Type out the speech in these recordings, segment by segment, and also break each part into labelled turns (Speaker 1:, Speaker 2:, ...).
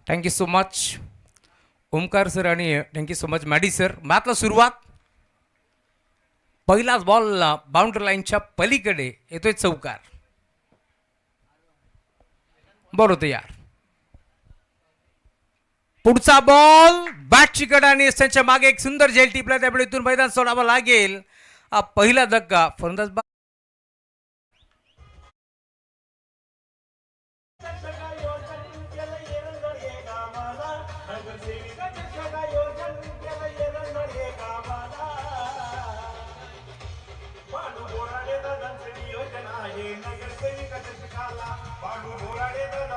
Speaker 1: Thank you so much Omkar sir आणि thank you so much Maddy sir. मॅचला सुरुवात. पहिलाच बॉल बाउंड्री लाईनच्या पलीकडे येतोय चौकार. बरोबर यार. पुढचा बॉल बॅटची कडा आणि त्यांच्या मागे एक सुंदर झेल टिपला त्यामुळे इथून मैदान सोडावं लागेल. पहिला धक्का फलंदाज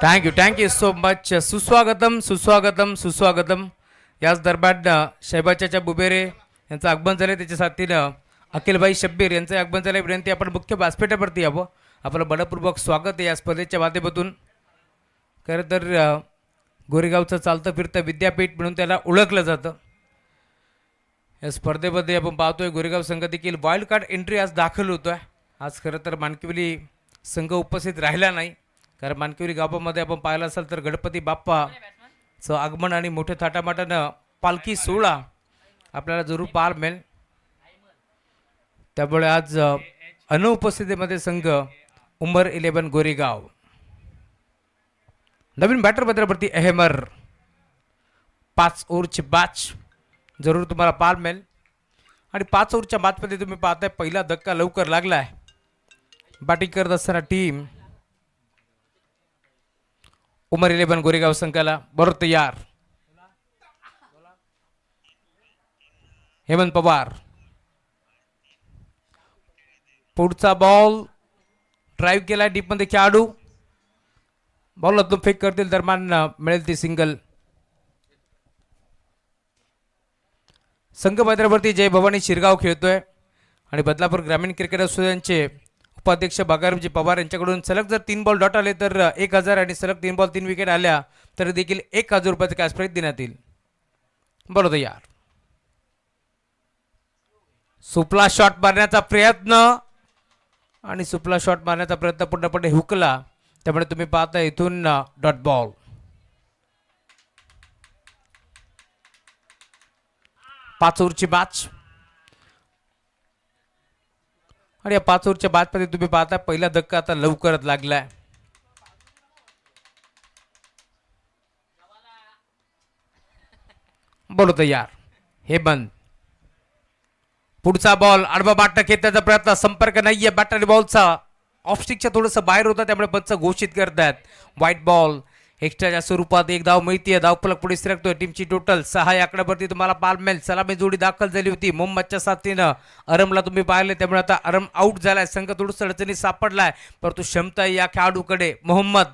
Speaker 1: थँक्यू सो मच. सुस्वागतम सुस्वागतम सुस्वागतम. याच दरम्यान शहबाजच्या बुबेरे यांचं आगमन झालं. त्याच्या साथीनं अखिलभाई शब्बीर यांचं आगमन झालं. विनंती आपण मुख्य व्यासपीठावरती यावं. आपलं बलपूर्वक स्वागत आहे या स्पर्धेच्या माध्यमातून. खरं तर गोरेगावचं चालतं फिरतं विद्यापीठ म्हणून त्याला ओळखलं जातं. या स्पर्धेमध्ये आपण पाहतोय गोरेगाव संघ देखील वाईल्ड कार्ड एंट्री आज दाखल होतोय. आज खरं तर मानकिवली संघ उपस्थित राहिला नाही. कारण मानकिवली गावामध्ये आपण पाहिलं असेल तर गणपती बाप्पाचं आगमन आणि मोठ्या थाटामाटानं पालखी सोहळा आपल्याला जरूर पाहायला मिळेल. त्यामुळे आज अनुपस्थितीमध्ये संघ उमर 11 गोरेगाव. नवीन बॅटर बदलावरती अहमर. 5 ओव्हरची मॅच जरूर तुम्हाला पाहायला मिळेल. आणि 5 ओव्हरच्या मॅचमध्ये तुम्ही पाहताय पहिला धक्का लवकर लागलाय. बॅटिंग करत असताना टीम उमर 11 गोरेगाव संघाला. बरोबर तयार. हेमंत पवार. पुढचा बॉल ड्राईव्ह केला डीपमध्ये खेळाडू. बॉलला तो फेक करतील दरम्यान मिळेल ती सिंगल. संघ मैदानावरती जय भवानी शिरगाव खेळतोय आणि बदलापूर ग्रामीण क्रिकेट असोसिएशनचे उपाध्यक्ष बागारामजी पवार यांच्याकडून सलग जर 3 बॉल डॉट आले तर 1000 आणि सलग 3 बॉल 3 विकेट आल्या तर देखील 1000 रुपयाचे कॅश प्राईज देण्यात येईल. बरोबर यार. सुपला शॉट मारण्याचा प्रयत्न आणि सुपला शॉट मारण्याचा प्रयत्न पूर्णपणे हुकला. त्यामुळे तुम्ही पाहता इथून डॉट बॉल. पाच ओव्हरची मॅच आणि या 5 ओव्हरच्या मॅचमध्ये तुम्ही पाहता पहिला धक्का आता लवकरच लागलाय. बोलू तयार. हे बंद. पुढचा बॉल आडवा बाटणं खेळण्याचा प्रयत्न. संपर्क नाहीये बॅट आणि बॉलचा. ऑफस्टिकच्या थोडंसं बाहेर होतं त्यामुळे पंच घोषित करतात व्हाईट बॉल. एक्स्ट्राच्या स्वरूपात एक धाव मिळतीये. धावफलक पुढे सरकतोय. टीमची टोटल 6 या आकड्यावरती तुम्हाला पाहायला मिळेल. सलामी जोडी दाखल झाली होती मोहम्मदच्या साथीनं. अरमला तुम्ही पाहिले त्यामुळे आता अरम आउट झालाय. संघ थोडंसं अडचणीत सापडलाय परंतु क्षमता या खेळाडूकडे. मोहम्मद.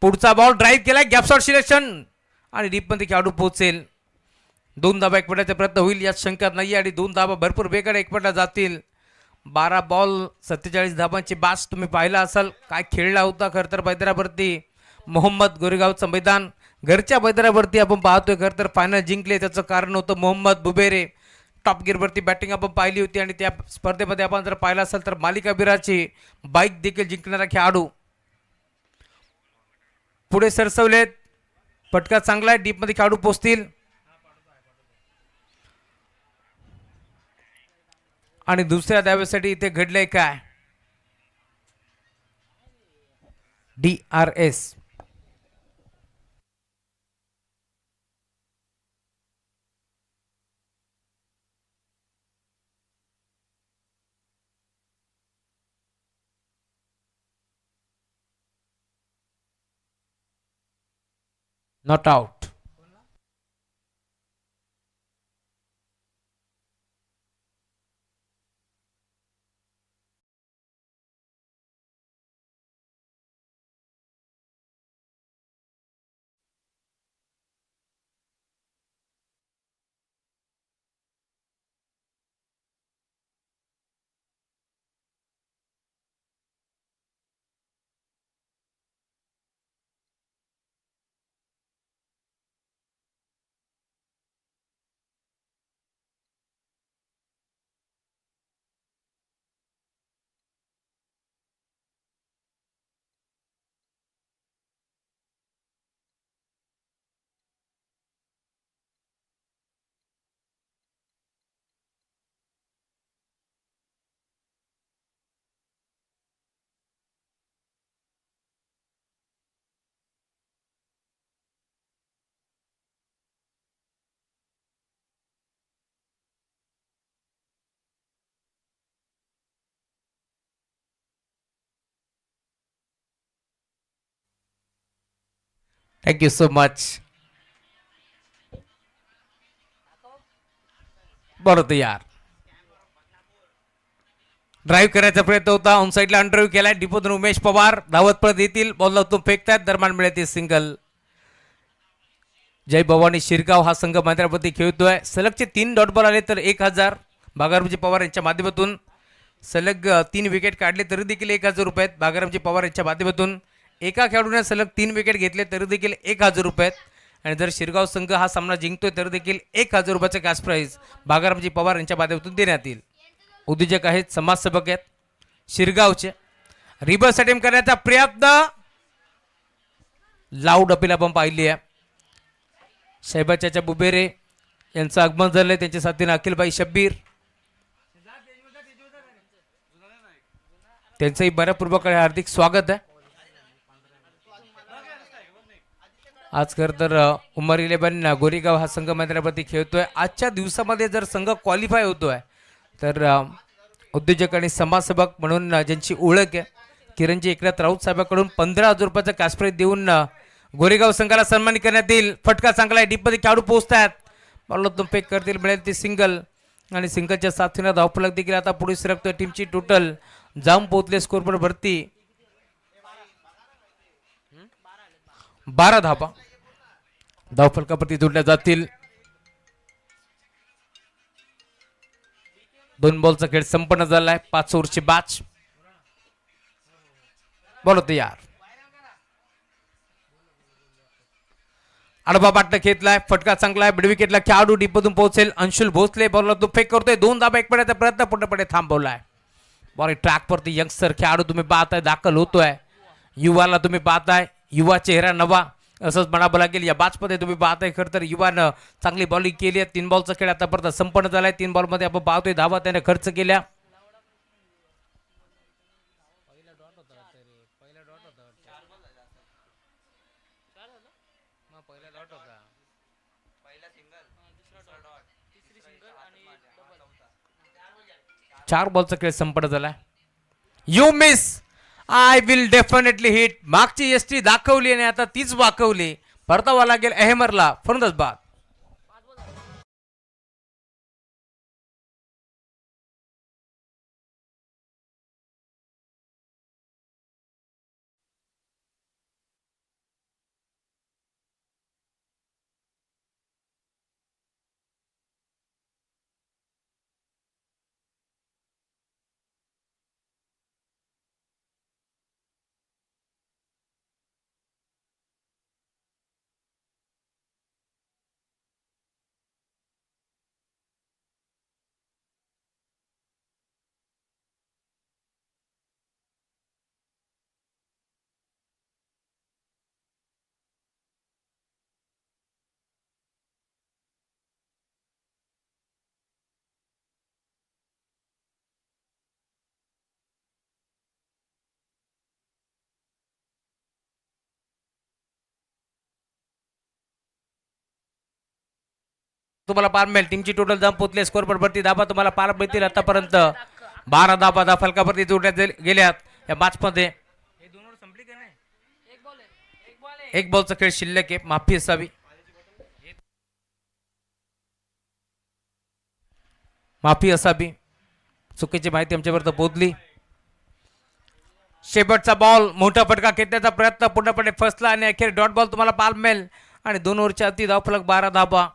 Speaker 1: पुढचा बॉल ड्राईव्ह केलाय. गॅप शॉट सिलेक्शन आणि डीपमध्ये खेळाडू पोहोचेल. 2 धाबा एकपटाचा प्रयत्न होईल यात शंका नाही आणि 2 धाबा भरपूर वेगाने एकपटा जातील. 12 बॉल 47 धाबांची बास तुम्ही पाहिला असाल. काय खेळला होता खरं तर मैदानावरती. मोहम्मद गोरेगावचं मैदान घरच्या मैदानावरती आपण पाहतोय. खरं तर फायनल जिंकले त्याचं कारण होतं मोहम्मद बुबेरे. टॉप गिअरवरती बॅटिंग आपण पाहिली होती आणि त्या स्पर्धेमध्ये आपण जर पाहिलं असेल तर मालिकावीराची बाईक देखील जिंकणारा खेळाडू. पुढे सरसवलेत. फटका चांगला आहे. डीपमध्ये खेळाडू पोचतील आणि दुसऱ्या धावेसाठी इथे घडलंय काय. DRS. Not out. Thank you so much. बरं तर यार ड्राईव्ह करायचा प्रयत्न होता. ऑन साईडला अंडरव्ह्यू केलाय. डिपोतून उमेश पवार धावत परत येतील. बॉलला तो फेकतात. दरम्यान मिळते सिंगल. जय भवानी शिरगाव हा संघ मैदानामध्ये खेळतोय. सलगचे 3 डॉट बॉल आले तर 1000. बागारामजी पवार यांच्या माध्यमातून सलग 3 विकेट काढले तरी देखील 1000 रुपये आहेत. बागारामजी पवार यांच्या माध्यमातून एका खेळाडूने सलग 3 विकेट घेतले तरी देखील 1000 रुपये आहेत. आणि जर शिरगाव संघ हा सामना जिंकतोय तर देखील 1000 रुपयाचे कॅश प्राईज बागारामजी पवार यांच्या माध्यमातून देण्यात येईल. उद्योजक आहेत, समाजसेवक आहेत शिरगावचे. रिव्हर्स अटेम्प्ट करण्याचा प्रयत्न. लाऊड अपील आपण पाहिली आहे. साहेबाच्या बुबेरे यांचं आगमन झालंय. त्यांच्या साथीने अखिलबाई शब्बीर त्यांचंही बऱ्यापूर्वक हार्दिक स्वागत आहे. आज खरं तर उमर 11 गोरेगाव हा संघ मैदानावरती खेळतोय. आजच्या दिवसामध्ये जर संघ क्वालिफाय होतोय तर उद्योजक आणि समाजसेवक म्हणून ज्यांची ओळख आहे किरणजी एकनाथ राऊत साहेबांकडून 15,000 रुपयाचा कॅश प्राईज देऊन गोरेगाव संघाला सन्मानित करण्यात येईल. फटका चांगला आहे. डीपमध्ये खेळाडू पोहोचतात. बॉलला फेक करतील. मिळेल ती सिंगल. आणि सिंगलच्या साथीनं धावफलक देखील आता पुढे सरकतोय. टीमची टोटल जाऊन पोहोचले स्कोरवर भरती 12 धावा धावफलकावरती जोडल्या जातील. 2 बॉलचा खेळ संपन्न झालाय. 5 ओव्हरची बॅच. बोल होते यार. आडबा बाटला घेतलाय. फटका चांगला आहे. मिड विकेटला खेळाडू डीपमधून पोहोचेल. अंशुल भोसले बॉलला तो फेक करतोय. 2 धाबा एक पडायचा प्रयत्न पूर्णपणे थांबवलाय. बॉल ट्रॅकवरती यंगस्टर खेळाडू तुम्ही पाहताय दाखल होतोय. युवाला तुम्ही पाहताय. युवा चेहरा नवा असंच म्हणावं लागेल. या बॅचमध्ये तुम्ही पाहताय खरं तर युवानं चांगली बॉलिंग केली आहे. 3 बॉलचा खेळ आतापर्यंत संपन्न झालाय. 3 बॉलमध्ये आपण पाहतोय धावा त्याने खर्च केल्या. चार बॉलचा खेळ संपन्न झालाय. You miss. I will definitely hit. मागची एसटी दाखवली आणि आता तीच वाकवली. परतावा लागेल अहमरला. फरंदाज बाद. तुम्हाला पार मिळेल. टीमची टोटल धाव पोचले. स्कोर वरती धाबा तुम्हाला पार मिळतील. आतापर्यंत 12 धाबा फलकावरती जोडण्यात गेल्यात या मॅच मध्ये. एक बॉलचा खेळ शिल्लक आहे. माफी असावी. माफी असावी. चुकीची माहिती आमच्यापर्यंत पोहोचली. शेवटचा बॉल मोठा फटका खेचण्याचा प्रयत्न पूर्णपणे फसला आणि अखेर डॉट बॉल तुम्हाला पार मिळेल. आणि 2 ओव्हरच्या अति धावफलक 12 धाबा.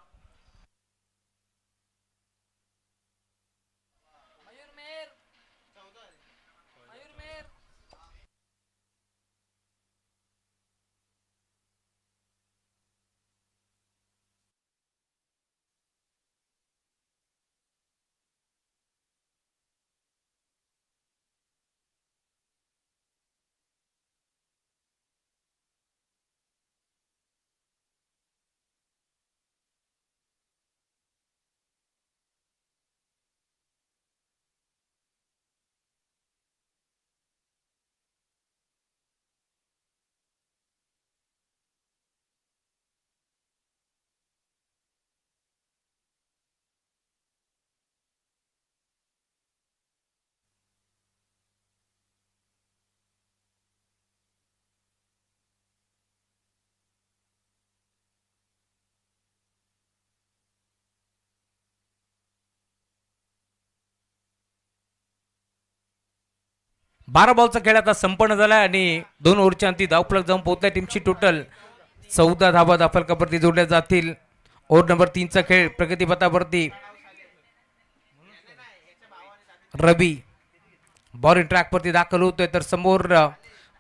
Speaker 1: 12 बॉलचा खेळ आता संपन्न झाला आणि 2 ओव्हरच्या अंती धावफलक जाऊन पोहोचल्या. टीमची टोटल 14 धावा धावफलकावरती जोडल्या जातील. ओव्हर नंबर 3चा खेळ प्रगतीपथावरती. रवी बॉलिंग ट्रॅकवरती दाखल होतोय तर समोर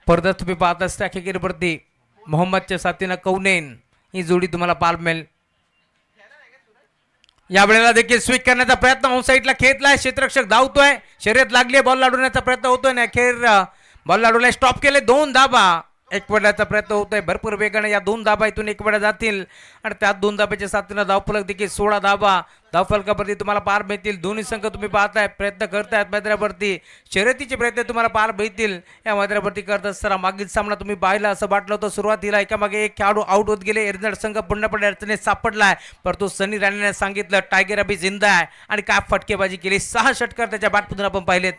Speaker 1: पडद्यात तुम्ही पाहता स्टॅकेवरती मोहम्मदच्या साथीनं कौनेन ही जोडी तुम्हाला पाहायला मिळेल. या वेळेला देखील स्विच करण्याचा प्रयत्न ऑन साईडला खेळलाय. क्षेत्ररक्षक धावतोय. शर्यत लागली. बॉल लाडवण्याचा प्रयत्न होतोय ना अखेर बॉल लाडवलाय. स्टॉप केले. 2 धाबा एक वेळाचा प्रयत्न होतोय भरपूर वेगाने. या 2 धाबा इथून एक वेळा जातील आणि त्यात 2 धाब्याच्या साथीनं धावफलक देखील 16 धाबा धावफलकावरती तुम्हाला पार मिळतील. दोन्ही संघ तुम्ही पाहताय प्रयत्न करतायत मैदानावरती. शर्यतीचे प्रयत्न तुम्हाला पार मिळतील या मैदानावरती करत असताना. मागील सामना तुम्ही पाहिला असं वाटलं होतं. सुरुवातीला एकामागे एक खेळाडू आउट होत गेले. एरंड संघ पूर्णपणे अडचणीत सापडलाय. परंतु सनी राणेने सांगितलं टायगर अभि जिंदा आहे आणि काय फटकेबाजी केली. 6 षटकार त्याच्या बॅटमधून आपण पाहिलेत.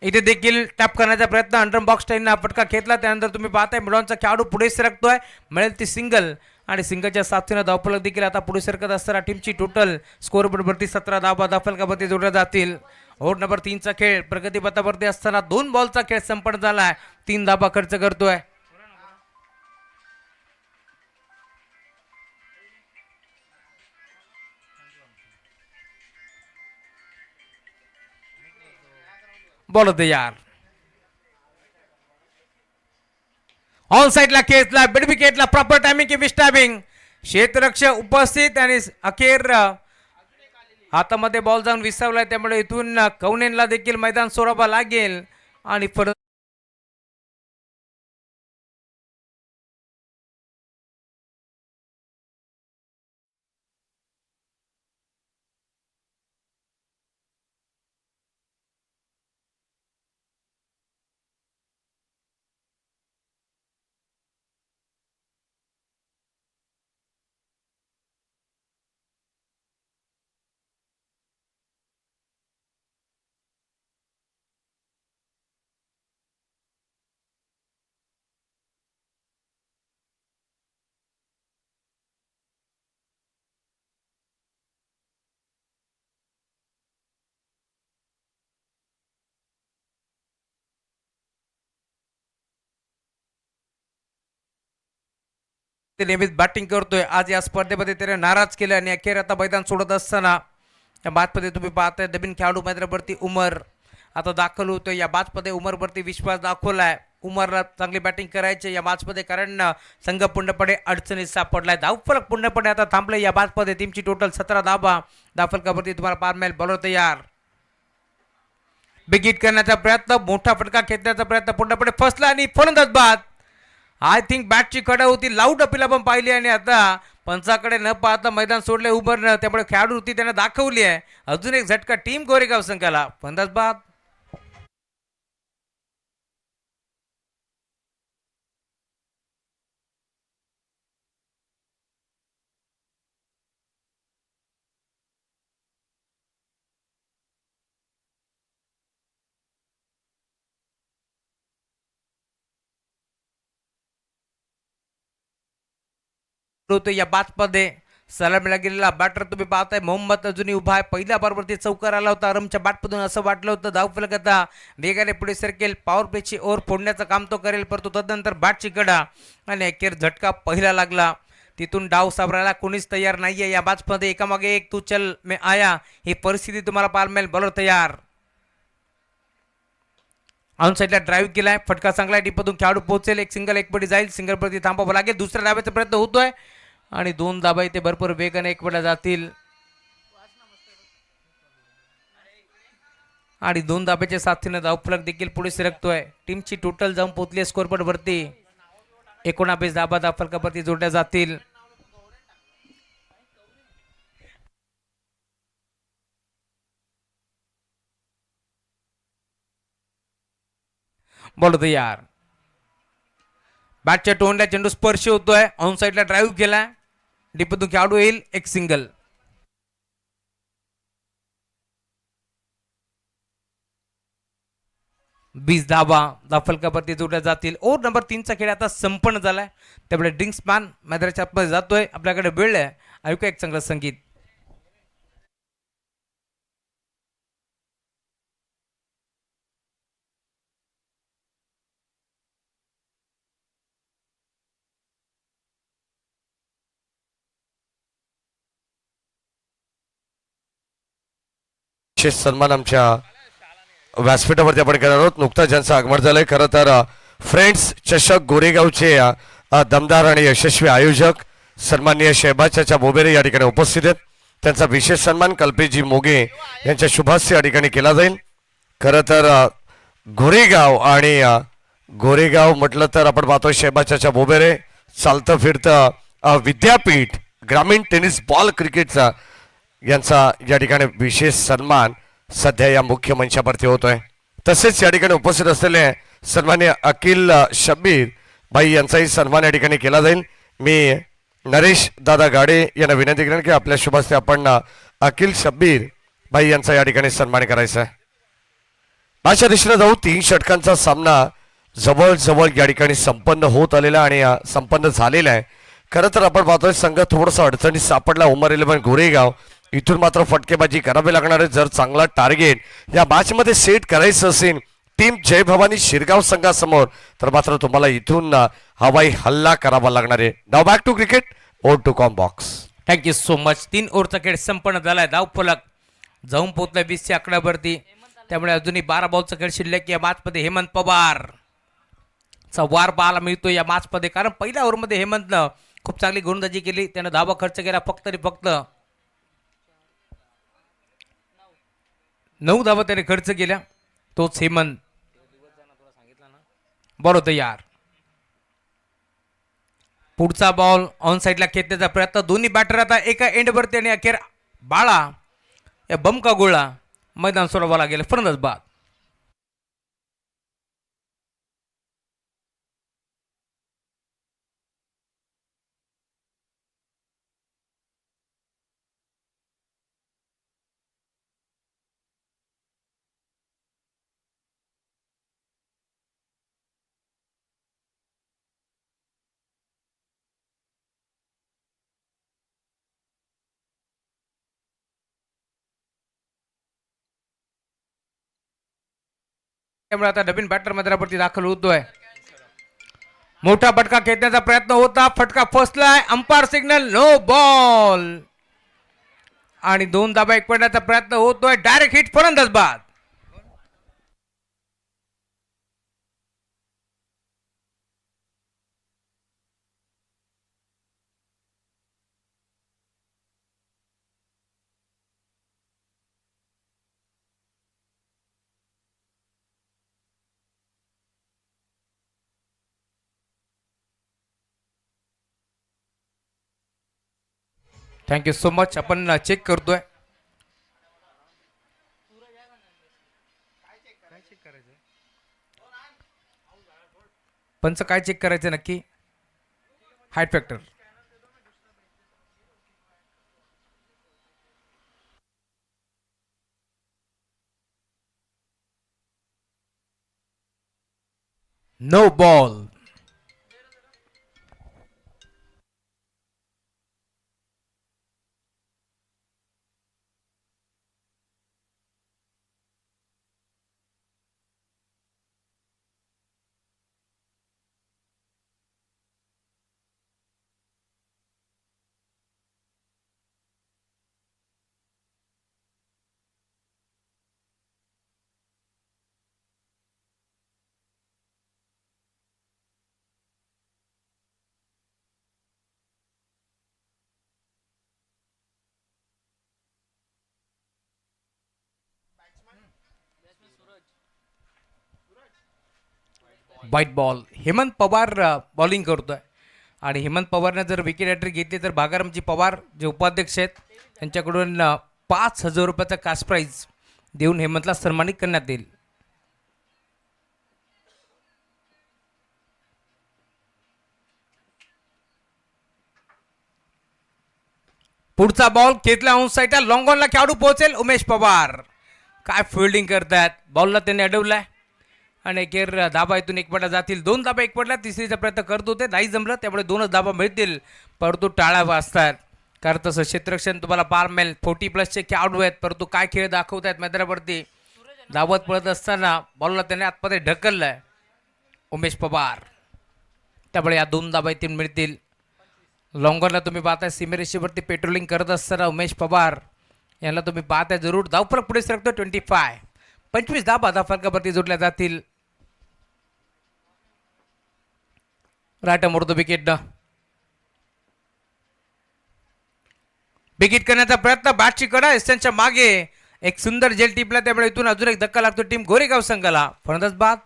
Speaker 1: इथे देखील टॅप करण्याचा प्रयत्न अंडर बॉक्स टाईनने फटका घेतला. त्यानंतर तुम्ही पाहताय मिडॉनचा खेळाडू पुढे सरकतोय. मिळेल ती सिंगल आणि सिंगलच्या साथीनं धावफलक देखील आता पुढे सरकत असताना टीमची टोटल स्कोर बोर्डवरती 17 धावा धावफलकावरती जोडल्या जातील. ओव्हर नंबर 3चा खेळ प्रगतीपथावरती असताना 2 बॉलचा खेळ संपन्न झालाय. 3 धावा खर्च करतोय. बॉल तयार. ऑन साईडला खेचला. मिड विकेटला प्रॉपर टायमिंग की मिस टायमिंग. क्षेत्ररक्षक उपस्थित आणि अखेर हातामध्ये बॉल जाऊन विसावलाय. त्यामुळे इथून कौनेनला देखील मैदान सोडावं लागेल आणि परत नेहमीच बॅटिंग करतोय. आज या स्पर्धेमध्ये त्याने नाराज केलं आणि अखेर आता मैदान सोडत असताना या बादमध्ये तुम्ही पाहताय नवीन खेळाडू मैदानावरती उमर आता दाखल होतोय. या बादमध्ये उमरवरती विश्वास दाखवलाय. उमरला चांगली बॅटिंग करायची या मॅचमध्ये कारण संघ पूर्णपणे अडचणीत सापडलाय. धावफलक पूर्णपणे आता थांबले. या मॅचमध्ये टीमची टोटल 17 धावा धावफलकावरती तुम्हाला पार मिळेल. बॉलर तयार. बिग हिट करण्याचा प्रयत्न. मोठा फटका खेचण्याचा प्रयत्न पूर्णपणे फसला आणि फलंदाज बाद. आय थिंक बॅटची कडा होती. लाऊड अपील आपण पाहिली आणि आता पंचाकडे न पाहता मैदान सोडले उमरनं. त्यामुळे खेळाडू होती त्याने दाखवली आहे. अजून एक झटका टीम गोरेगाव संघाला. फलंदाज बाद. या बादमध्ये सलामीला गेलेला बॅटर तुम्ही पाहताय मोहम्मद अजूनही उभा आहे. पहिल्या बॉलवरती चौकार आला होता रमच्या बॅटमधून असं वाटलं होतं. धावफलक आता वेगाने पुढे सरकेल. पॉवर प्लेची ओव्हर फोडण्याचं काम तो करेल. परंतु तदनंतर बॅटची कडा आणि अखेर झटका पहिला लागला. तिथून डाव सावरायला कोणीच तयार नाहीये या बॅचमध्ये. एकामागे एक तू चल मे आया ही परिस्थिती तुम्हाला पाहायला मिळेल. बॉलर तयार. ऑन साईडला ड्राईव्ह केलाय. फटका चांगला टीपमधून खेळाडू पोहोचेल. एक सिंगल एक पडी जाईल. सिंगल पडी थांबावं लागेल. दुसऱ्या धाब्याचा प्रयत्न होतोय आणि 2 धाबा इथे भरपूर वेगाने एक वेळा जातील आणि 2 धाब्याच्या साथीनं धावफलक देखील पुढे सरकतोय. टीमची टोटल जाऊन पोहोचली स्कोरबोर्ड वरती 19 धाबा धावफलकावरती जोडल्या जातील. बॉल तयार. बॅटच्या टोनला चेंडू स्पर्श होतोय. ऑन साईडला ड्राईव्ह केलाय. डीपमधून खेळाडू येईल. एक सिंगल. 20 धावा धावफलकावरती जोडल्या जातील. ओव्हर नंबर 3चा खेळ आता संपन्न झालाय. त्यामुळे ड्रिंक्स मॅन मैदानाच्या आतमध्ये जातोय. आपल्याकडे वेळ आहे. ऐकूया एक चांगलं संगीत.
Speaker 2: विशेष सन्मान आमच्या व्यासपीठावरती आपण करणार आहोत. नुकताच ज्यांचं आगमन झालंय. खरं तर फ्रेंड्स चषक गोरेगावचे दमदार आणि यशस्वी आयोजक सन्माननीय शहबाज बोबेरे या ठिकाणी उपस्थित आहेत. त्यांचा विशेष सन्मान कल्पेशजी मोगे यांच्या शुभास्ते या ठिकाणी केला जाईल. खरं तर गोरेगाव आणि गोरेगाव म्हटलं तर आपण पाहतोय शहबाज बोबेरे चालतं फिरतं विद्यापीठ ग्रामीण टेनिस बॉल क्रिकेटचा यांचा या ठिकाणी विशेष सन्मान सध्या या मुख्य मंचावरती होतोय. तसेच या ठिकाणी उपस्थित असलेले सन्मान्य अखिल शब्बीर भाई यांचाही सन्मान या ठिकाणी केला जाईल. मी नरेश दादा गाडे यांना विनंती करेन की आपल्या शुभ हस्ते आपण अखिल शब्बीर भाई यांचा या ठिकाणी सन्मान करायचा आहे. माझ्या दिशेने जाऊ 3 षटकांचा सामना जवळजवळ या ठिकाणी संपन्न होत आलेला आणि संपन्न झालेला आहे. खरं तर आपण पाहतोय संघ थोडासा अडचणीत सापडला उमर 11 गोरेगाव. इथून मात्र फटकेबाजी करावी लागणार आहे जर चांगला टार्गेट या मॅचमध्ये सेट करायचं असेल टीम जय भवानी शिरगाव संघासमोर तर मात्र तुम्हाला इथून हवाई हल्ला करावा लागणार आहे. नाव back to cricket or to com box.
Speaker 1: Thank you so much. 3 ओव्हरचा खेळ संपन्न झालाय. धाव फलक जाऊन पोहोचलाय 20च्या आकड्यावरती. त्यामुळे अजूनही 12 बॉलचा खेळ शिल्लक. या मॅचमध्ये हेमंत पवार चा वार पाहायला मिळतो या मॅचमध्ये, कारण पहिल्या ओव्हरमध्ये हेमंतनं खूप चांगली गोलंदाजी केली. त्यानं धावा खर्च केला फक्त आणि फक्त 9 धावा त्याने खर्च केल्या. तोच हेमंत बरोबर तयार. पुढचा बॉल ऑन साईडला खेचण्याचा प्रयत्न. दोन्ही बॅटर आता एका एंडवरती आणि अखेर बाळा या बमका गोळा मैदान सोडवा लागेल. फलंदाज बाद. त्यामुळे आता नवीन बॅटर मैदानावरती दाखल होतोय. मोठा फटका खेचण्याचा प्रयत्न होता. फटका फसलाय. अंपायर सिग्नल नो बॉल आणि 2 धाबा एक पडण्याचा प्रयत्न होतोय. Direct hit. फलंदाज बाद. Thank you so much. आपण चेक करतोय. पंच काय चेक करायचं नक्की? Height factor. No ball. वाईट बॉल. हेमंत पवार बॉलिंग करतोय आणि हेमंत पवारने जर विकेट हॅट्री घेतली तर भागारामजी पवार जे उपाध्यक्ष आहेत त्यांच्याकडून 5,000 रुपयाचा कॅश प्राईज देऊन हेमंतला सन्मानित करण्यात येईल. पुढचा बॉल खेचला ऑन साईडला. लॉंग ऑनला खेळाडू पोहोचेल. उमेश पवार काय फिल्डिंग करतात. बॉलला त्यांनी अडवलाय आणि अखेर धाबा इथून एक पडला जातील. 2 धाबा एक पडला. तिसरीचा प्रयत्न करत होते. नाही जमलं. त्यामुळे 2च धाबा मिळतील. परंतु टाळ्या वाजतात. कारण तसं क्षेत्ररक्षण तुम्हाला पार मिळेल. 40+ खेळाडू आहेत परंतु काय खेळ दाखवत आहेत मैदानावरती. धावत पळत असताना बॉलला त्याने आतमध्ये ढकललंय उमेश पवार. त्यामुळे या 2 धाबा इथून मिळतील. लॉंगरला तुम्ही पाहताय सीमेरेषेवरती पेट्रोलिंग करत असताना उमेश पवार यांना तुम्ही पाहताय जरूर. धावफलक पुढे सरकतो 25. 25 धावा धावफलकावरती जोडल्या जातील. राटा मोडतो विकेटनं. विकेट करण्याचा प्रयत्न. बॅटची कडा त्यांच्या मागे एक सुंदर जेल टिपला, त्यामुळे इथून अजून एक धक्का लागतो टीम गोरेगाव संघाला. फलंदाज बाद.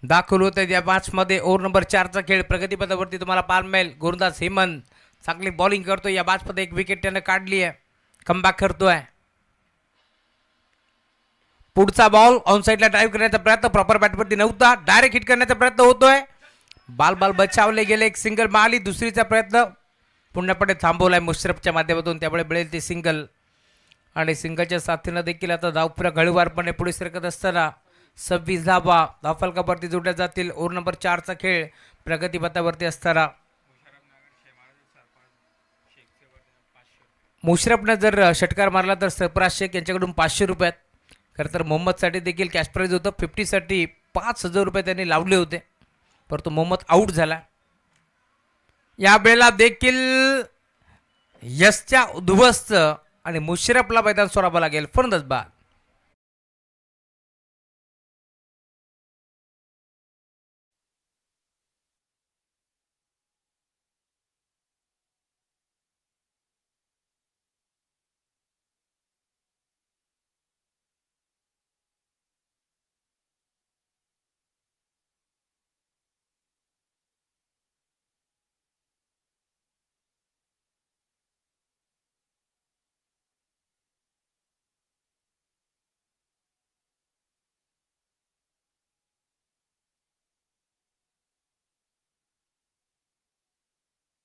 Speaker 1: दाखल होत आहे या मॅचमध्ये ओव्हर नंबर 4चा खेळ. प्रगतीपथावरती तुम्हाला पाहायला मिळेल. गुरुदास हेमंत चांगली बॉलिंग करतोय. या मॅचमध्ये एक विकेट त्यानं काढली आहे. कमबॅक करतोय. पुढचा बॉल ऑन साईडला ड्राईव्ह करण्याचा प्रयत्न प्रॉपर बॅटवरती नव्हता. डायरेक्ट हिट करण्याचा प्रयत्न होतोय. बाल बचावले गेले. एक सिंगल मारली. दुसरीचा प्रयत्न पूर्णपणे थांबवलाय मुश्रफच्या माध्यमातून, त्यामुळे मिळेल ते सिंगल. आणि सिंगलच्या साथीनं देखील आता धावफलक हळूवारपणे पुढे सरकत असताना 26 धावा धावफलकावरती जोडल्या जातील. ओव्हर नंबर 4चा खेळ प्रगतीपथावरती असताना मुशरफनं जर षटकार मारला तर सरफराज शेख यांच्याकडून 500 रुपयात. खरं तर मोहम्मदसाठी देखील कॅश प्राईज होतं. 50साठी 5,000 रुपये त्यांनी लावले होते, परंतु मोहम्मद आऊट झाला. या वेळेला देखील यशच्या उद्ध्वस्त आणि मुशरफला मैदान सोडावं लागेल. फलंदाज बाद.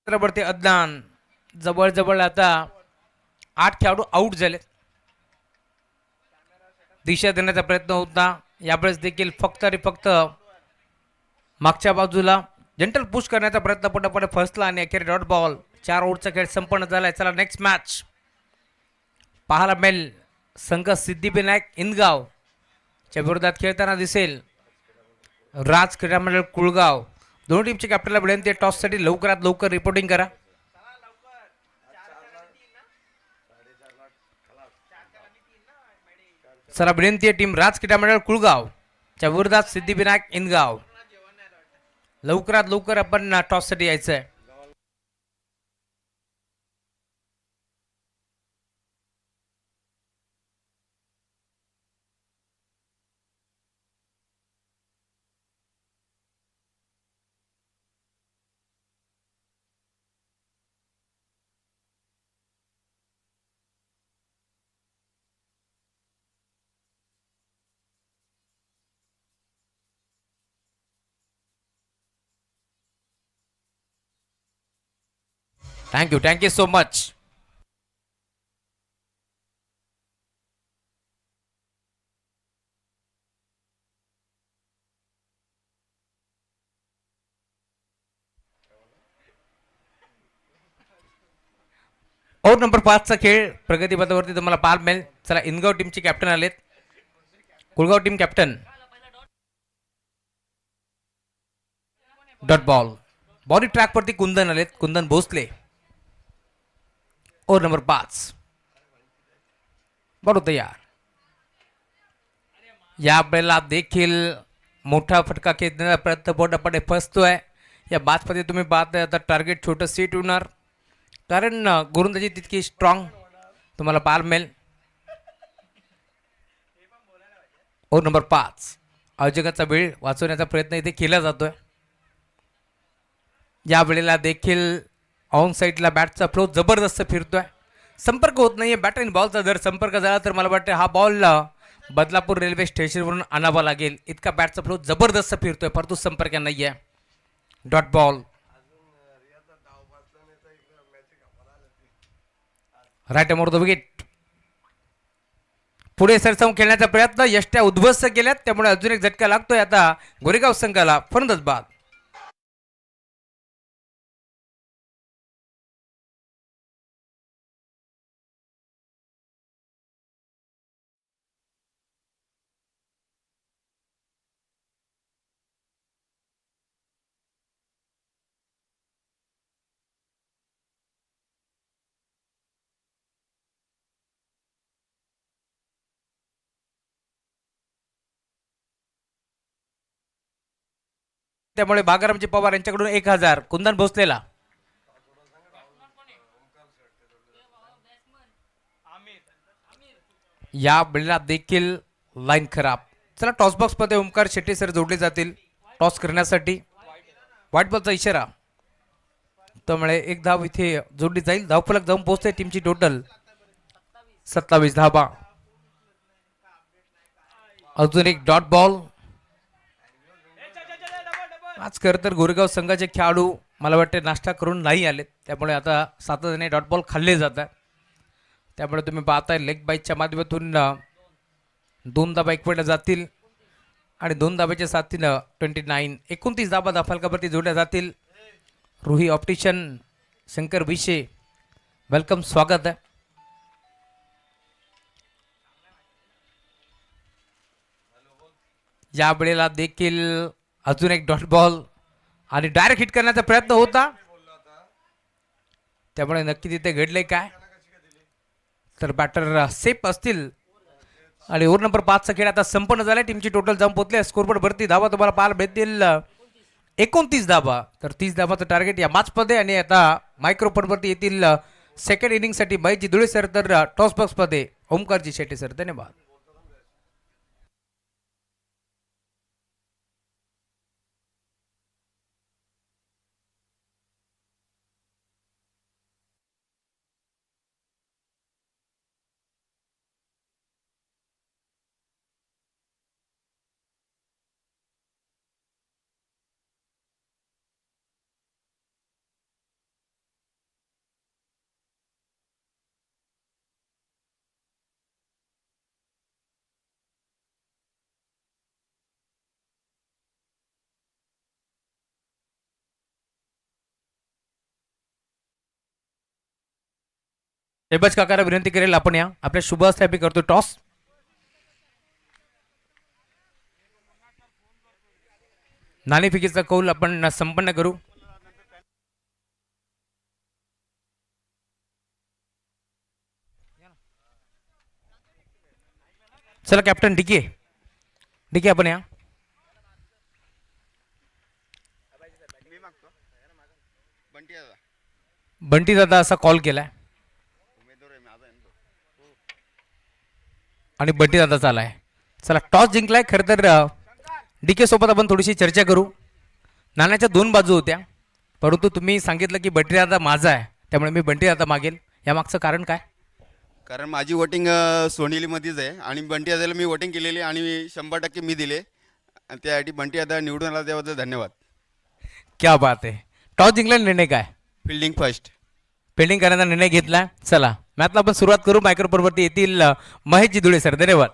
Speaker 1: छत्रपती अदनान जवळजवळ आता 8 खेळाडू आऊट झाले. दिशा देण्याचा प्रयत्न होता. यावेळेस देखील फक्त आणि फक्त मागच्या बाजूला जंटल पुश करण्याचा प्रयत्न पटापट फसला आणि अखेर डॉट बॉल. 4 ओव्हरचा खेळ संपन्न झालाय. चला नेक्स्ट मॅच पाहायला मिळेल. संघ सिद्धिविनायक इंदगाव च्या विरोधात खेळताना दिसेल राज क्रीडा मंडळ कुळगाव. दोन्ही टीमचे कॅप्टनला विनंती आहे टॉससाठी लवकरात लवकर रिपोर्टिंग करा. चला विनंती आहे टीम राज क्रीडा मंडळ कुळगाव च्या विरोधात सिद्धिविनायक इंदगाव, लवकरात लवकर आपण टॉससाठी यायचं आहे. Thank you so much. Over number 5चा खेळ प्रगतीपथावरती तुम्हाला पाहायला मिळेल. चला इंदगाव टीमचे कॅप्टन आलेत. Kulgaon team captain dot ball. Body ट्रॅकवरती कुंदन आलेत. Kundan Bhosale. Over number 5 ball तयार. या वेळेला देखील मोठा फटका खेचण्याचा प्रयत्न पूर्णपणे फसतोय. या बाजमध्ये तुम्ही पाहताय आता टार्गेट छोटं सेट होणार, कारण गोलंदाजी तितकी स्ट्रॉंग तुम्हाला पाहायला मिळेल. ओव्हर नंबर 5 आयोजकाचा वेळ वाचवण्याचा प्रयत्न इथे केला जातोय. या वेळेला देखील ऑन साईडला बॅटचा फ्लो जबरदस्त फिरतोय. संपर्क होत नाहीये बॅट आणि बॉलचा. जर संपर्क झाला तर मला वाटतं हा बॉल बदलापूर रेल्वे स्टेशनवरून आणावा लागेल. इतका बॅटचा फ्लो जबरदस्त फिरतोय परंतु संपर्क नाहीये. Dot ball. Right arm over the wicket. पुढे सरसावून खेळण्याचा प्रयत्न यष्ट्या उद्ध्वस्त केल्यात त्यामुळे अजून एक झटका लागतोय आता गोरेगाव संघाला. फलंदाज बाद. त्यामुळे बागारामजी पवार यांच्याकडून 1000. कुंदन भोसलेला. या वेळेला देखील लाईन खराब. चला टॉस बॉक्स मध्ये ओमकार शेट्टी सर जोडले जातील टॉस करण्यासाठी. व्हाईट बॉलचा इशारा. त्यामुळे एक धाव इथे जोडली जाईल. धावफलक जाऊन पोहोचते टीमची टोटल 27 धावा. अजून एक डॉट बॉल. आज खरं तर गोरेगाव संघाचे खेळाडू मला वाटते नाश्ता करून नाही आले त्यामुळे आता सातत्याने डॉट बॉल खाल्ले जातात. त्यामुळे तुम्ही पाहताय लेग बाईकच्या माध्यमातून 2 धाबा एकवटल्या जातील आणि 2 धाब्याच्या साथीनं 29 धाबा धाफलकावरती जोडल्या जातील. रुही ऑप्टिशन शंकर विशे वेलकम स्वागत आहे. या वेळेला देखील अजून एक डॉट बॉल आणि डायरेक्ट हिट करण्याचा प्रयत्न होता त्यामुळे नक्की तिथे घडले काय तर बॅटर सेफ असतील. आणि ओव्हर नंबर 5 खेळ आता संपन्न झालाय. टीमची टोटल जाऊन पोहोचले. स्कोरबोर्ड वरती धावा तुम्हाला पाहायला भेटतील 29 धावा. तर 30 धावाचं टार्गेट या मॅचमध्ये. आणि आता मायक्रोफोनवरती येतील सेकंड इनिंगसाठी महेशजी धुळे सर तर टॉस बॉक्समध्ये ओमकारजी शेट्टी सर. धन्यवाद. शहबाज काकाला विनंती करेल आपण या आपल्या शुभ हस्ते करतो टॉस. नाणेफेकीचा कौल आपण संपन्न करू. चला कॅप्टन डीके डीके आपण या. बंटी दादा असा कॉल केलाय आणि बंटी दादा चालाय. चला टॉस जिंकलाय. खरं तर डीके सोबत आपण थोडीशी चर्चा करू. नाण्याच्या 2 बाजू होत्या परंतु तुम्ही सांगितलं की बंटी दादा माझा आहे त्यामुळे मी बंटी दादा मागेल. यामागचं कारण काय?
Speaker 3: कारण माझी वोटिंग सोनेलीमध्येच आहे आणि बंटी दादाला मी वोटिंग केलेली आणि 100% मी दिले आणि त्यासाठी बंटी दादा निवडून आला त्याबद्दल धन्यवाद.
Speaker 1: क्या बात आहे. टॉस जिंकला निर्णय काय?
Speaker 3: Fielding first.
Speaker 1: फिल्डिंग करण्याचा निर्णय घेतला. चला मॅचला आपण सुरुवात करू. मायक्रोफोनवरती येतील महेशजी धुळे सर. धन्यवाद.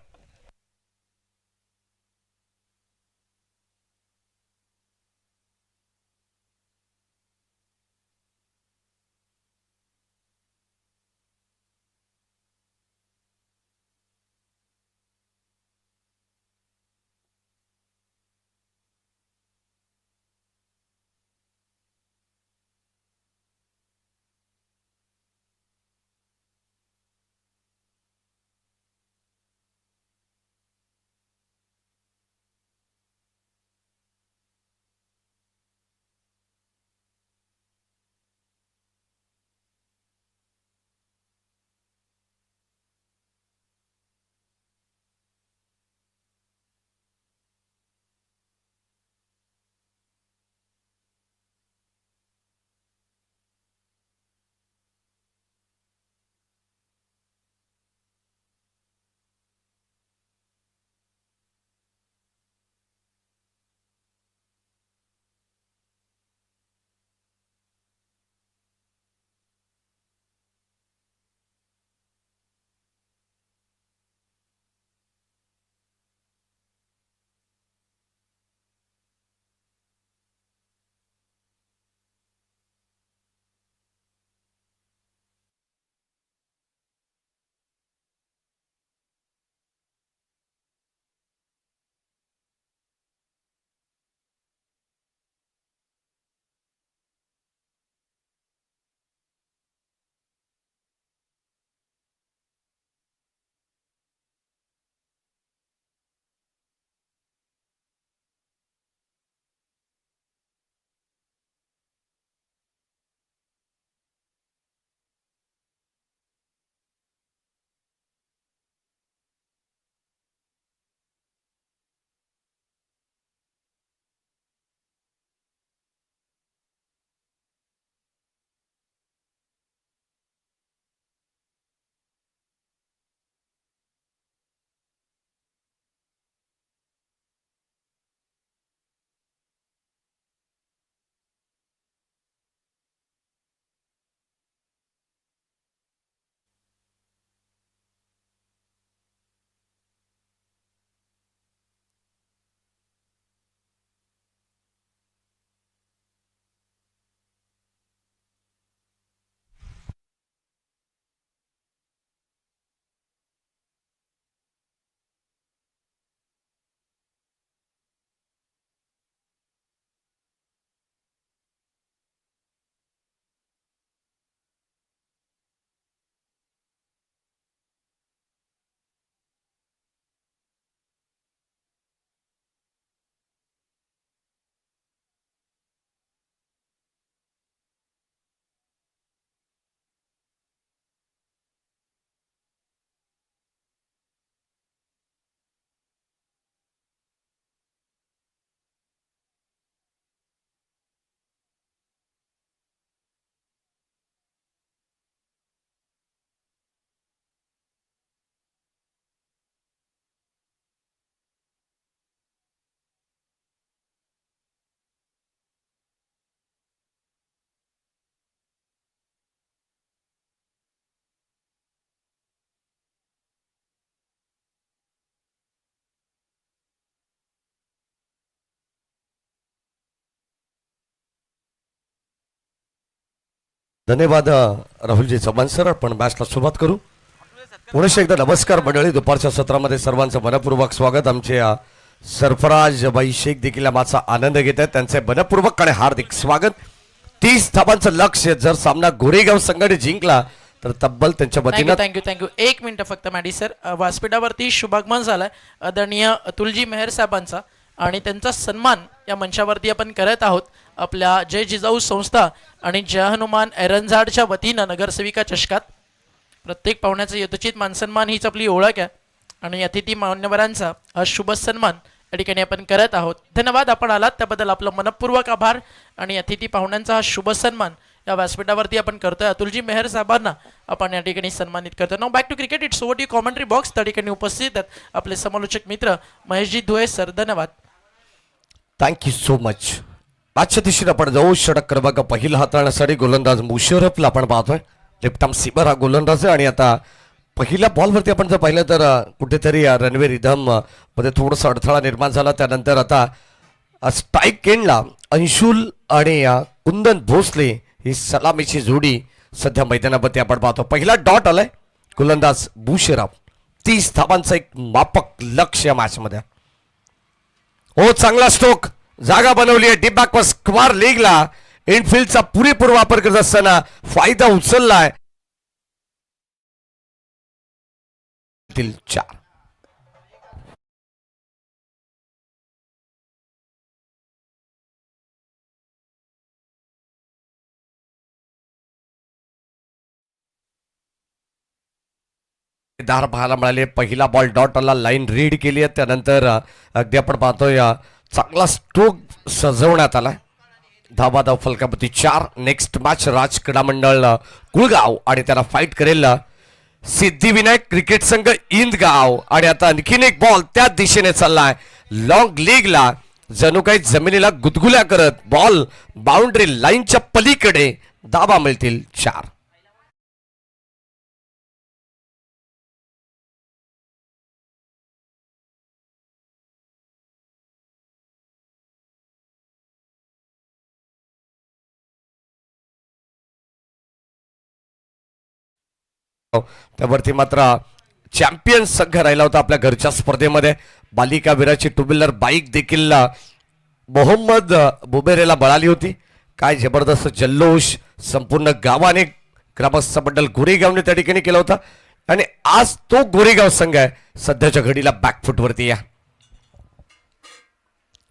Speaker 2: धन्यवाद राहुलजी चव्हाण सर. आपण मॅचला सुरुवात करू. पुन्हा एकदा नमस्कार मंडळी. दुपारच्या सत्रामध्ये सर्वांचं मनपूर्वक स्वागत. आमचे सरफराज बाई शेख देखील या माचा आनंद घेत आहेत. त्यांचे मनपूर्वक आणि हार्दिक स्वागत. 30 धावांचं लक्ष्य. जर सामना गोरेगाव संघाने जिंकला तर तब्बल त्यांच्या वतीनं
Speaker 4: थँक्यू. एक मिनिट फक्त मॅडी सर. व्यासपीठावरती शुभागमन झालाय आदरणीय अतुलजी मेहर साहेबांचा आणि त्यांचा सन्मान या मंचावरती आपण करत आहोत. आपल्या जय जिजाऊ संस्था आणि जय हनुमान एरंझाडच्या वतीनं नगरसेविका चषकात प्रत्येक पाहुण्याचा यथोचित मानसन्मान हीच आपली ओळख आहे आणि अतिथी मान्यवरांचा हा शुभ सन्मान या ठिकाणी आपण करत आहोत. धन्यवाद आपण आलात त्याबद्दल आपलं मनपूर्वक आभार. आणि अतिथी पाहुण्यांचा हा शुभ सन्मान या व्यासपीठावरती आपण करतोय. अतुलजी मेहर साहेबांना आपण या ठिकाणी सन्मानित करतोय. Now back to cricket. It's over to commentary box. त्या ठिकाणी उपस्थित आहेत आपले समालोचक मित्र महेशजी धुळे सर. धन्यवाद.
Speaker 2: Thank you so much. आजच्या दिवशी आपण जाऊ. षटक क्रमांक पहिला हाताळण्यासाठी गोलंदाज मुशरफला आपण पाहतोय. लेफ्ट सीबर हा गोलंदाज आहे आणि आता पहिल्या बॉलवरती आपण जर पाहिलं तर कुठेतरी रणवीर रिधम मध्ये थोडासा अडथळा निर्माण झाला. त्यानंतर आता स्ट्राईक एंडला अंशुल आणि कुंदन भोसले ही सलामीची जोडी सध्या मैदानावरती आपण पाहतो. पहिला डॉट आलाय गोलंदाज बुशराफ. 30 धावांचं एक मापक लक्ष या मॅच मध्ये. हो चांगला स्ट्रोक. जागा बनवली आहे डीप बॅक स्क्वार लीगला. इनफिल्डचा पुरेपूर वापर करत असताना फायदा उचललाय. 4 धार पाहायला मिळाले. पहिला बॉल डॉटला लाईन रीड केली आहे. त्यानंतर अगदी आपण पाहतोय चांगला स्ट्रोक सजवण्यात आला. धाबा धाव फलकापती 4. नेक्स्ट मॅच राज क्रीडा मंडळ कुळगाव आणि त्याला फाईट करेल सिद्धिविनायक क्रिकेट संघ इंदगाव. आणि आता आणखीन एक बॉल त्या दिशेने चाललाय लॉंग लीगला. जणू काही जमिनीला गुदगुल्या करत बॉल बाउंड्री लाईनच्या पलीकडे. धाबा मिळतील 4. त्यावरती मात्र चॅम्पियन संघ राहिला होता आपल्या घरच्या स्पर्धेमध्ये. बालिका वीराची टू व्हीलर बाईक देखील मोहम्मद बुबेरेला बळाली होती. काय जबरदस्त जल्लोष संपूर्ण गावाने ग्रामस्थाबद्दल गोरेगावने त्या ठिकाणी केला होता. आणि आज तो गोरेगाव संघ आहे सध्याच्या घडीला बॅकफुटवरती. या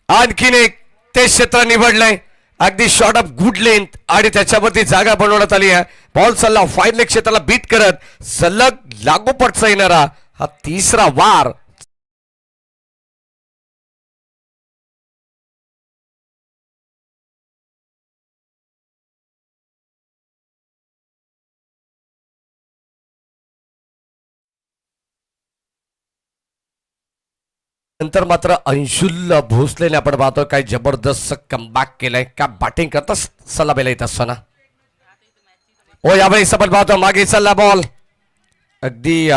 Speaker 2: आणखीन एक ते क्षेत्र निवडलंय अगदी शॉर्ट ऑफ गुड लेंथ आणि त्याच्यावरती जागा बनवण्यात आली आहे. बॉल सल्ला फाईन लेग क्षेत्राला बीट करत सलग लागोपाठचा येणारा हा 3रा वार. नंतर मात्र अंशुल भोसलेने आपण पाहतोय काय जबरदस्त कमबॅक केलाय. का बॅटिंग करता सलामीला येत असताना. ओ यावेळेस आपण पाहतो मागे चालला बॉल अगदी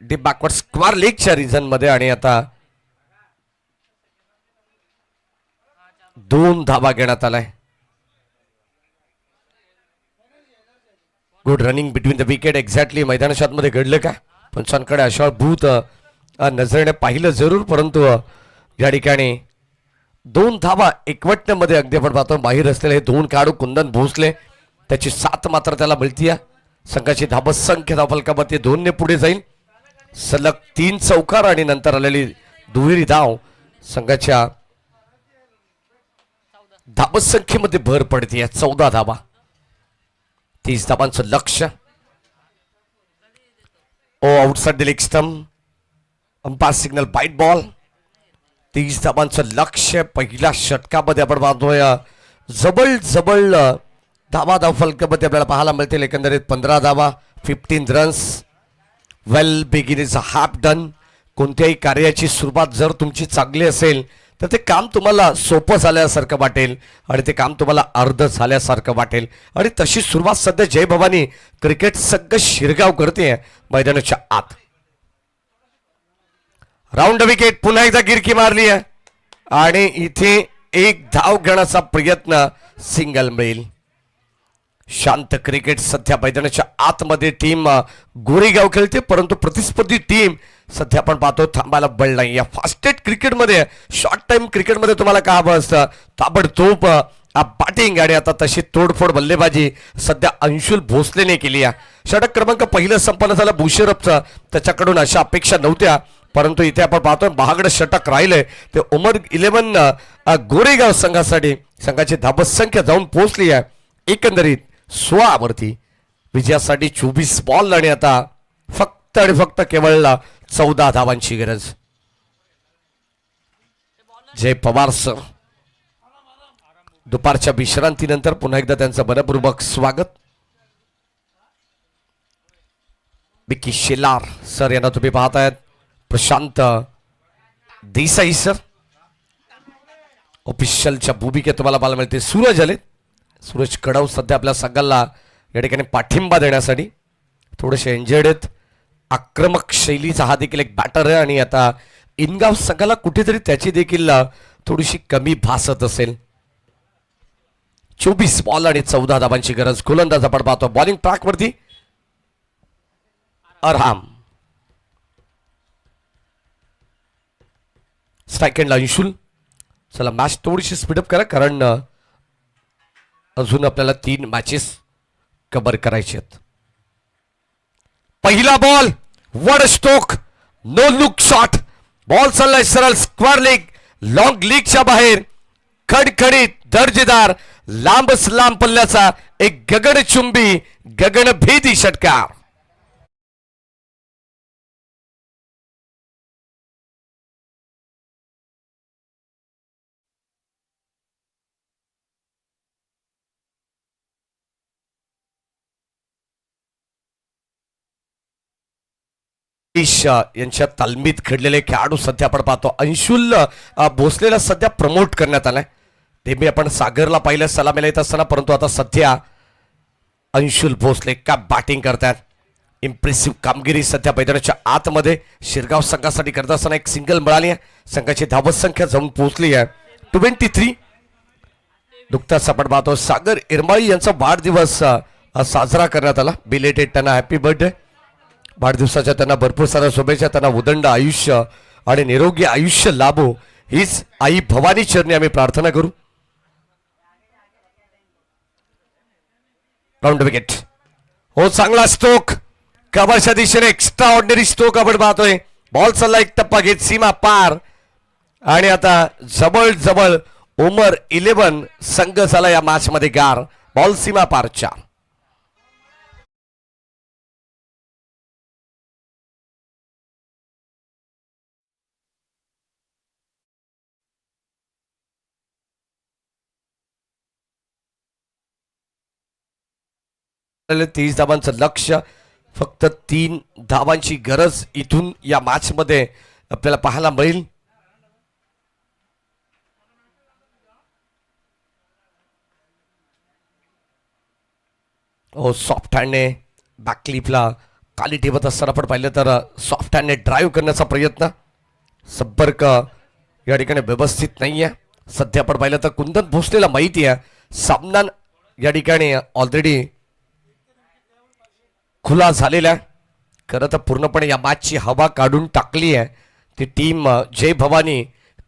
Speaker 2: डीप बॅकवर्ड स्क्वार लेगच्या रिझन मध्ये. आणि आता 2 धावा घेण्यात आलाय. Good running between the wicket. Exactly मैदानाच्या आतमध्ये घडलं का. पंचांकडे आशाभूत नजरेने पाहिलं जरूर परंतु या ठिकाणी 2 धावा एकवटण्यामध्ये अगदी आपण पाहतो बाहेर असलेले हे 2 खेळाडू कुंदन भोसले त्याची 7 मात्र त्याला मिळतीये. संघाची धाबा संख्या धावफलकामध्ये 2 ने पुढे जाईल. सलग 3 चौकार आणि नंतर आलेली दुहेरी धाव संघाच्या धाबा संख्येमध्ये भर पडते. 14 धावा 30 धावांचं लक्ष. Oh outside the leg stump. Umpire signal wide ball. 30 धावांचं लक्ष. पहिल्या षटकामध्ये आपण पाहतोय जबळ धावा फलकामध्ये आपल्याला पाहायला मिळतील. एकंदरीत 15 धावा 15 runs. Well begin is a half done. कोणत्याही कार्याची सुरुवात जर तुमची चांगली असेल तर ते काम तुम्हाला सोपं झाल्यासारखं वाटेल आणि ते काम तुम्हाला अर्ध झाल्यासारखं वाटेल. आणि तशी सुरुवात सध्या जय भवानी क्रिकेट संघ शिरगाव करते मैदानाच्या आत. Round wicket. पुन्हा एकदा गिरकी मारली आहे आणि इथे 1 धाव घेण्याचा प्रयत्न. सिंगल मिळेल. शांत क्रिकेट सध्या मैदानाच्या आतमध्ये टीम गोरेगाव खेळते, परंतु प्रतिस्पर्धी टीम सध्या आपण पाहतो थांबायला बळ नाही. या फास्टेट क्रिकेटमध्ये, शॉर्ट टाइम क्रिकेटमध्ये तुम्हाला काय हवं असतं, ताबडतोब बॅटिंग आणि आता तशी तोडफोड बल्लेबाजी सध्या अंशुल भोसलेने केली आहे. षटक क्रमांक पहिलं संपन्न झालं बुशरफचं, त्याच्याकडून अशा अपेक्षा नव्हत्या, परंतु इथे आपण पाहतोय महागडं षटक राहिलंय ते उमर 11 गोरेगाव संघासाठी. संघाची धाबसंख्या जाऊन पोहोचली आहे एकंदरीत 16 वरती. विजयासाठी 24 बॉल आणि आता फक्त आणि फक्त केवळ 14 धावांची गरज. जय पवार सर, दुपारच्या विश्रांतीनंतर पुन्हा एकदा त्यांचं मनपूर्वक स्वागत. बिकी शेलार सर यांना तुम्ही पाहतायत. प्रशांत देसाई सर ऑफिशियलच्या भूमिकेत तुम्हाला पाहायला मिळते. सूरज आले, सूरज कडव सध्या आपल्या संघाला या ठिकाणी पाठिंबा देण्यासाठी थोडेसे इंजर्ड आहेत. आक्रमक शैलीचा हा देखील एक बॅटर आहे आणि आता इनगाव संघाला कुठेतरी त्याची देखील थोडीशी कमी भासत असेल. 24 बॉल आणि 14 धावांची गरज. गोलंदाज आपण पाहतो बॉलिंग ट्रॅक वरती अरहाम. स्ट्राईक एंडला अंशुल. चला मॅच थोडीशी स्पीडअप करा, कारण अजून आपल्याला 3 मॅचेस कव्हर करायचे आहेत. पहिला बॉल, वड stroke, no look shot. Ball चाललाय सरळ स्क्वेअर लेग, लॉंग लीगच्या बाहेर. खडखडीत दर्जेदार लांबच लांब पल्ल्याचा एक गगनचुंबी गगनभेदी षटकार. यांच्या तालमीत घडलेले खेळाडू सध्या आपण पाहतो. अंशुल भोसलेला सध्या प्रमोट करण्यात आलाय. नेहमी आपण सागरला पाहिलं सलामीला येत असताना, परंतु आता सध्या अंशुल भोसले का बॅटिंग करतात. इम्प्रेसिव्ह कामगिरी सध्या मैदानाच्या आतमध्ये शिरगाव संघासाठी करत असताना एक सिंगल मिळाली आहे. संघाची धावत संख्या जाऊन पोहोचली आहे 23. नुकताच आपण पाहतो सागर इरमाळी यांचा वाढदिवस साजरा करण्यात आला. बिलेटेड त्यांना हॅपी बर्थडे. वाढदिवसाच्या त्यांना भरपूर साऱ्या शुभेच्छा. त्यांना उदंड आयुष्य आणि निरोगी आयुष्य लाभो हीच आई भवानी चरणी आम्ही प्रार्थना करू. Round wicket. हो, चांगला स्ट्रोक कव्हरच्या दिशेने, एक्स्ट्रा ऑर्डिनरी स्ट्रोक आपण पाहतोय. बॉल चालला एक टप्पा घेत सीमा पार आणि आता जवळ जवळ उमर 11 संघ झाला या मॅच मध्ये गार. बॉल सीमा पार 4. तीस धावांचं लक्ष, फक्त 3 धावांची गरज इथून या मॅच मध्ये आपल्याला पाहायला मिळेल. हो, सॉफ्ट हँडने बॅकलिपला खाली ठेवत असताना आपण पाहिलं तर सॉफ्ट हँडने ड्राईव्ह करण्याचा प्रयत्न. संपर्क या ठिकाणी व्यवस्थित नाही आहे. सध्या आपण पाहिलं तर कुंदन भोसलेला माहिती आहे सामना या ठिकाणी ऑलरेडी खुला झालेला आहे. खरं तर पूर्णपणे या मॅचची हवा काढून टाकली आहे ती टीम जय भवानी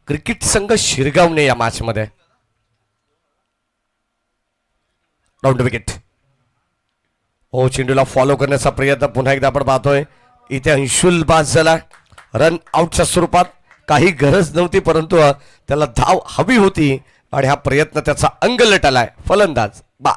Speaker 2: क्रिकेट संघ शिरगावने या मॅच मध्ये. Round wicket. हो, चेंडूला फॉलो करण्याचा प्रयत्न पुन्हा एकदा आपण पाहतोय. इथे अंशुल बाद झाला रन आउटच्या स्वरूपात. काही गरज नव्हती, परंतु त्याला धाव हवी होती आणि हा प्रयत्न त्याचा अंगलट आलाय. फलंदाज बा.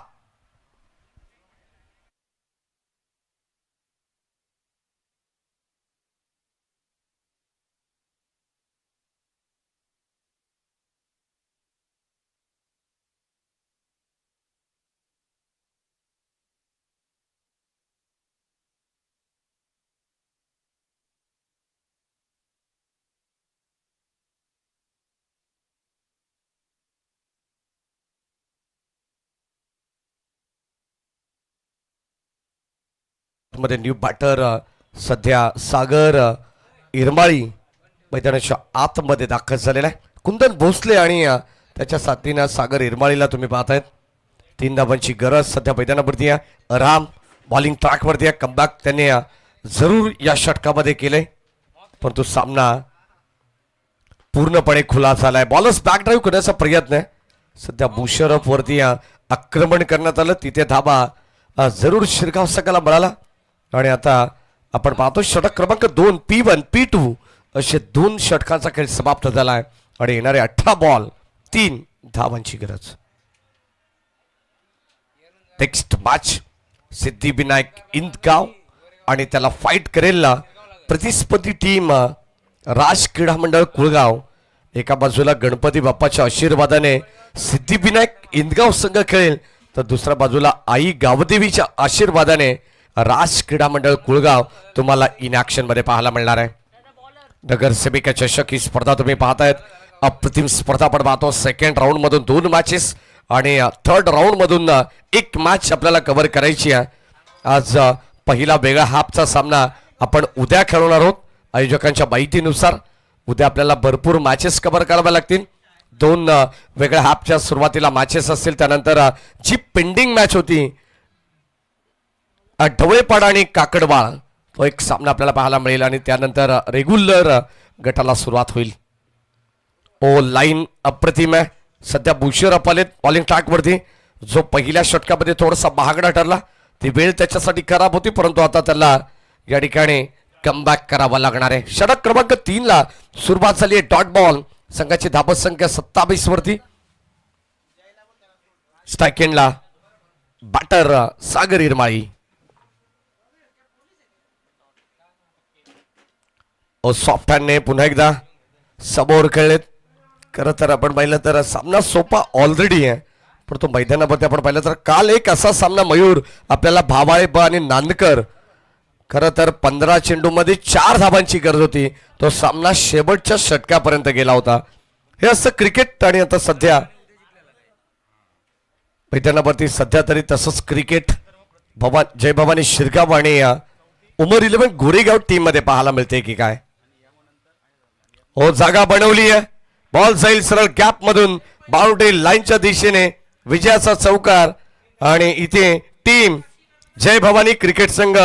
Speaker 2: मध्ये न्यू बॅटर सध्या सागर इरमाळी मैदानाच्या आतमध्ये दाखल झालेला आहे. कुंदन भोसले आणि त्याच्या साथीनं सागर इरमाळीला तुम्ही पाहतायत. 3 धावांची गरज सध्या मैदानावरती आहे. राम बॉलिंग ट्रॅकवरती आहे. कमबॅक त्यांनी जरूर या षटकामध्ये केले, परंतु सामना पूर्णपणे खुला झालाय. बॉलर्स बॅक ड्राईव्ह करण्याचा प्रयत्न आहे. सध्या बुशरफ वरती आक्रमण करण्यात आलं, तिथे धाबा जरूर शिरगाव संघाला मिळाला. आणि आता आपण पाहतो षटक क्रमांक 2 P1 P2 असे 2 षटकांचा खेळ समाप्त झाला आहे आणि येणारे 18 बॉल 3 धावांची गरज. नेक्स्ट मॅच सिद्धिविनायक इंदगाव आणि त्याला फाईट करेल प्रतिस्पर्धी टीम राज क्रीडा मंडळ कुळगाव. एका बाजूला गणपती बाप्पाच्या आशीर्वादाने सिद्धिविनायक इंदगाव संघ खेळेल, तर दुसऱ्या बाजूला आई गावदेवीच्या आशीर्वादाने राज क्रीडा मंडळ कुळगाव तुम्हाला इन ऍक्शन मध्ये पाहायला मिळणार आहे. नगरसेविका चषक ही स्पर्धा तुम्ही पाहतायत. अप्रतिम स्पर्धा आपण पाहतो. सेकंड राऊंड मधून 2 मॅचेस आणि थर्ड राऊंड मधून 1 मॅच आपल्याला कव्हर करायची आहे. आज पहिला वेगळा हाफचा सामना आपण उद्या खेळवणार आहोत. आयोजकांच्या माहितीनुसार उद्या आपल्याला भरपूर मॅचेस कव्हर कराव्या लागतील. 2 वेगळ्या हाफच्या सुरुवातीला मॅचेस असतील, त्यानंतर जी पेंडिंग मॅच होती ढवळेपाडा आणि काकडवाळ तो एक सामना आपल्याला पाहायला मिळेल आणि त्यानंतर रेग्युलर गटाला सुरुवात होईल. ओ लाईन अप्रतिम आहे. सध्या बुशर अपालेत बॉलिंग ट्रॅकवरती, जो पहिल्या षटकामध्ये थोडासा महागडा ठरला. ती वेळ त्याच्यासाठी खराब होती, परंतु आता त्याला या ठिकाणी कमबॅक करावा लागणार आहे. षटक क्रमांक 3 ला सुरुवात झाली आहे. डॉट बॉल संघाची धाबत संख्या 27 वरती. स्ट्रायकेंडला बॅटर सागर इरमाळी. सॉफ्ट हँडने पुन्हा एकदा समोर खेळलेत. खरं तर आपण पाहिलं तर सामना सोपा ऑलरेडी आहे, पण तो मैदानावरती आपण पाहिलं तर काल एक असा सामना मयूर आपल्याला भावाळे आणि नांदकर, खरं तर 15 चेंडूमध्ये 4 धावांची गरज होती. तो सामना शेवटच्या षटकापर्यंत गेला होता. हे असं क्रिकेट. आणि आता सध्या मैदानावरती सध्या तरी तसंच क्रिकेट जय भवानी शिरगाव आणि उमर 11 गोरेगाव टीम मध्ये पाहायला मिळते की काय. हो जागा बनवली आहे. बॉल जाईल सरळ गॅप मधून बाउंड्री लाईनच्या दिशेने. विजयाचा चौकार आणि इथे टीम जय भवानी क्रिकेट संघ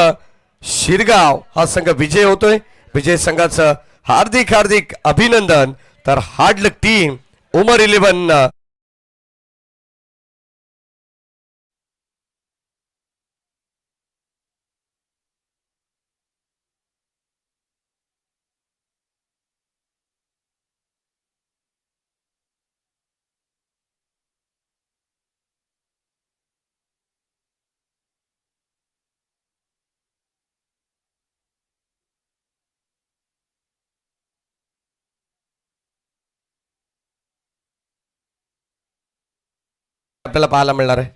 Speaker 2: शिरगाव हा संघ विजय होतोय. विजय संघाचं हार्दिक हार्दिक अभिनंदन. तर हार्ड लक टीम उमर 11. आपल्याला पाहायला मिळणार आहे.